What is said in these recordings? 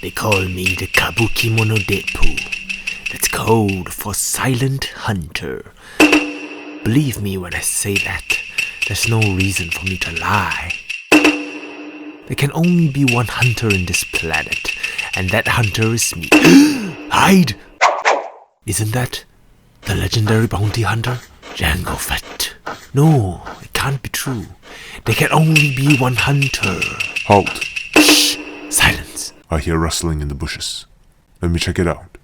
They call me the Kabuki Mono Deadpool. That's code for Silent Hunter. Believe me when I say that. There's no reason for me to lie. There can only be one hunter in this planet, and that hunter is me. Hide! Isn't that the legendary bounty hunter, Jango Fett? No, it can't be true. There can only be one hunter. Halt. Shh! Silence. I hear rustling in the bushes. Let me check it out.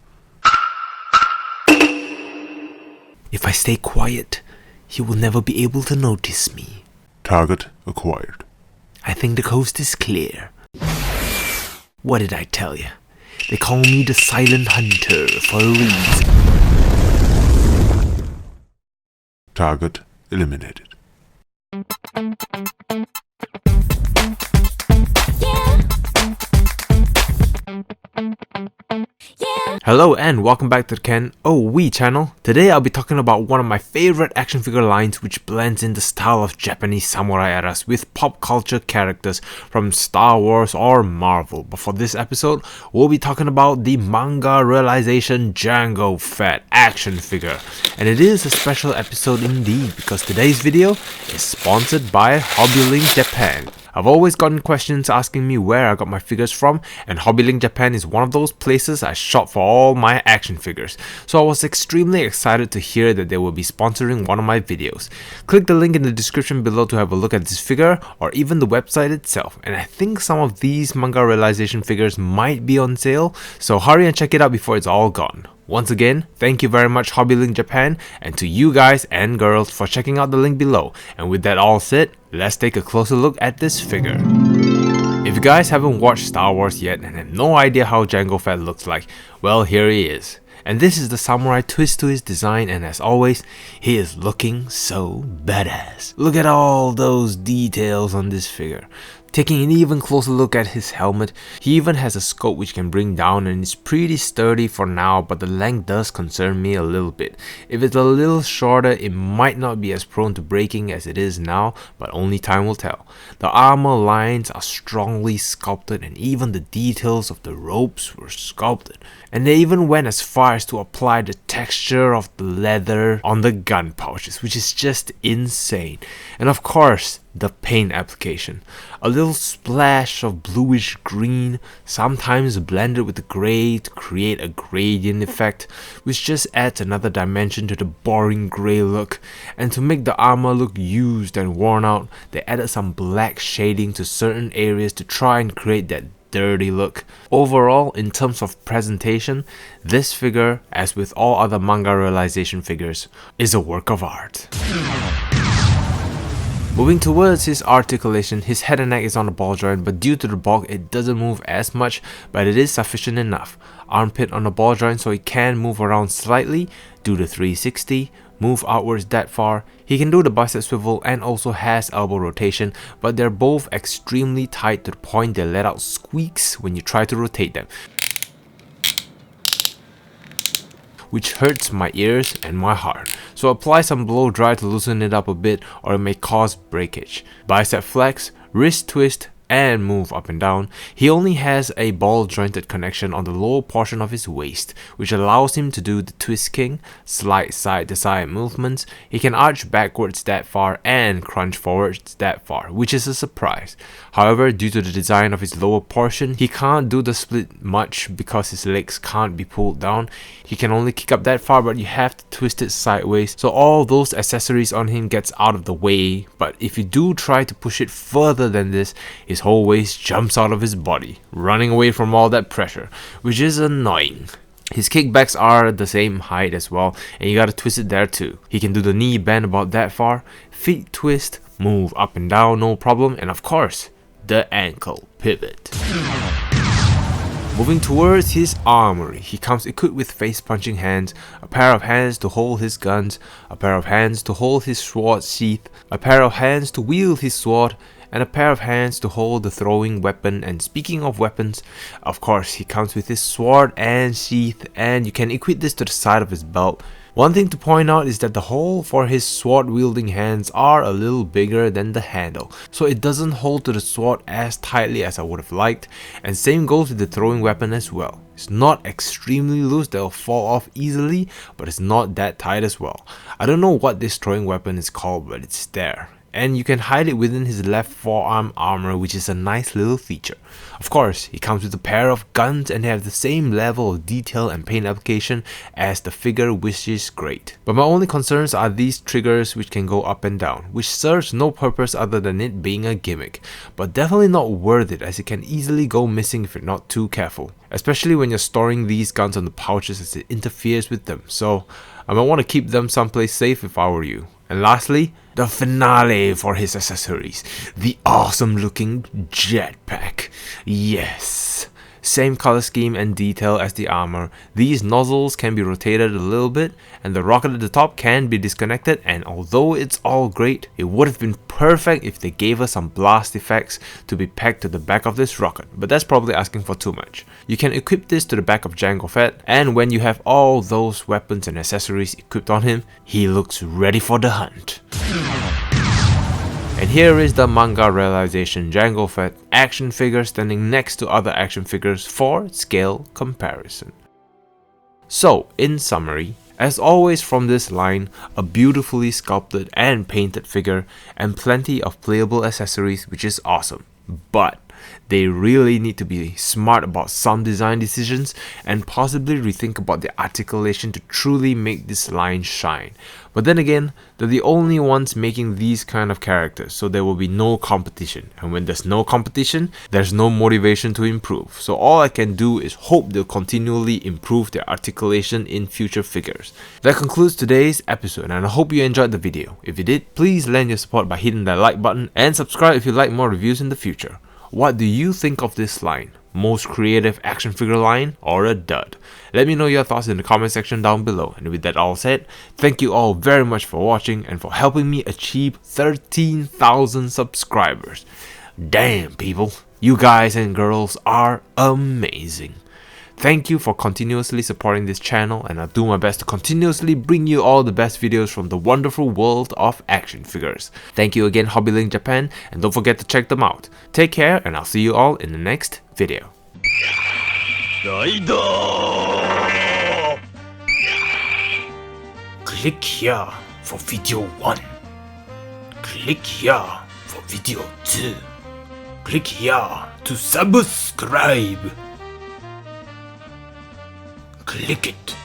If I stay quiet, he will never be able to notice me. Target acquired. I think the coast is clear. What did I tell you? They call me the Silent Hunter for a reason. Target eliminated. Hello and welcome back to the KenOhwee Channel. Today I'll be talking about one of my favorite action figure lines which blends in the style of Japanese samurai eras with pop culture characters from Star Wars or Marvel. But for this episode, we'll be talking about the manga realization Jango Fett action figure. And it is a special episode indeed because today's video is sponsored by HobbyLink Japan. I've always gotten questions asking me where I got my figures from, and HobbyLink Japan is one of those places I shop for all my action figures, so I was extremely excited to hear that they will be sponsoring one of my videos. Click the link in the description below to have a look at this figure, or even the website itself, and I think some of these manga realization figures might be on sale, so hurry and check it out before it's all gone. Once again, thank you very much HobbyLink Japan, and to you guys and girls for checking out the link below. And with that all said, let's take a closer look at this figure. If you guys haven't watched Star Wars yet and have no idea how Jango Fett looks like, well, here he is. And this is the samurai twist to his design, and as always, he is looking so badass. Look at all those details on this figure. Taking an even closer look at his helmet, he even has a scope which can bring down and is pretty sturdy for now, but the length does concern me a little bit. If it's a little shorter, it might not be as prone to breaking as it is now, but only time will tell. The armor lines are strongly sculpted, and even the details of the ropes were sculpted. And they even went as far as to apply the texture of the leather on the gun pouches, which is just insane. And of course, the paint application. A little splash of bluish green, sometimes blended with the grey to create a gradient effect, which just adds another dimension to the boring grey look. And to make the armor look used and worn out, they added some black shading to certain areas to try and create that dirty look. Overall, in terms of presentation, this figure, as with all other manga realization figures, is a work of art. Moving towards his articulation, his head and neck is on the ball joint, but due to the bulk it doesn't move as much, but it is sufficient enough. Armpit on the ball joint so he can move around slightly, do the 360, move outwards that far. He can do the bicep swivel and also has elbow rotation, but they're both extremely tight to the point they let out squeaks when you try to rotate them, which hurts my ears and my heart. So apply some blow dry to loosen it up a bit or it may cause breakage. Bicep flex, wrist twist, and move up and down. He only has a ball jointed connection on the lower portion of his waist, which allows him to do the twist king, slight side to side movements. He can arch backwards that far and crunch forwards that far, which is a surprise. However, due to the design of his lower portion, he can't do the split much because his legs can't be pulled down. He can only kick up that far, but you have to twist it sideways, so all those accessories on him gets out of the way. But if you do try to push it further than this, his whole waist jumps out of his body, running away from all that pressure, which is annoying. His kickbacks are the same height as well, and you gotta twist it there too. He can do the knee bend about that far, feet twist, move up and down no problem, and of course, the ankle pivot. Moving towards his armory, he comes equipped with face-punching hands, a pair of hands to hold his guns, a pair of hands to hold his sword sheath, a pair of hands to wield his sword, and a pair of hands to hold the throwing weapon. And speaking of weapons, of course he comes with his sword and sheath, and you can equip this to the side of his belt, One thing to point out is that the hole for his sword wielding hands are a little bigger than the handle, so it doesn't hold to the sword as tightly as I would have liked, and same goes with the throwing weapon as well. It's not extremely loose that will fall off easily, but it's not that tight as well. I don't know what this throwing weapon is called, but it's there. And you can hide it within his left forearm armor, which is a nice little feature. Of course, he comes with a pair of guns and they have the same level of detail and paint application as the figure, which is great. But my only concerns are these triggers which can go up and down, which serves no purpose other than it being a gimmick. But definitely not worth it, as it can easily go missing if you're not too careful. Especially when you're storing these guns on the pouches, as it interferes with them. So I might want to keep them someplace safe if I were you. And lastly, the finale for his accessories, the awesome looking jetpack. Yes, same color scheme and detail as the armor. These nozzles can be rotated a little bit and the rocket at the top can be disconnected, and although it's all great, it would have been perfect if they gave us some blast effects to be pegged to the back of this rocket, but that's probably asking for too much. You can equip this to the back of Jango Fett, and when you have all those weapons and accessories equipped on him, he looks ready for the hunt. And here is the manga realization Jango Fett action figure standing next to other action figures for scale comparison. So, in summary, as always from this line, a beautifully sculpted and painted figure and plenty of playable accessories, which is awesome. But they really need to be smart about some design decisions and possibly rethink about the articulation to truly make this line shine. But then again, they're the only ones making these kind of characters, so there will be no competition. And when there's no competition, there's no motivation to improve. So all I can do is hope they'll continually improve their articulation in future figures. That concludes today's episode, and I hope you enjoyed the video. If you did, please lend your support by hitting that like button and subscribe if you like more reviews in the future. What do you think of this line? Most creative action figure line or a dud? Let me know your thoughts in the comment section down below. And with that all said, thank you all very much for watching and for helping me achieve 13,000 subscribers. Damn people, you guys and girls are amazing. Thank you for continuously supporting this channel, and I'll do my best to continuously bring you all the best videos from the wonderful world of action figures. Thank you again, HobbyLink Japan, and don't forget to check them out. Take care, and I'll see you all in the next video. Click here for video 1. Click here for video 2. Click here to subscribe. Click it.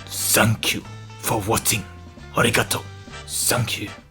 Thank you for watching. Arigato. Thank you.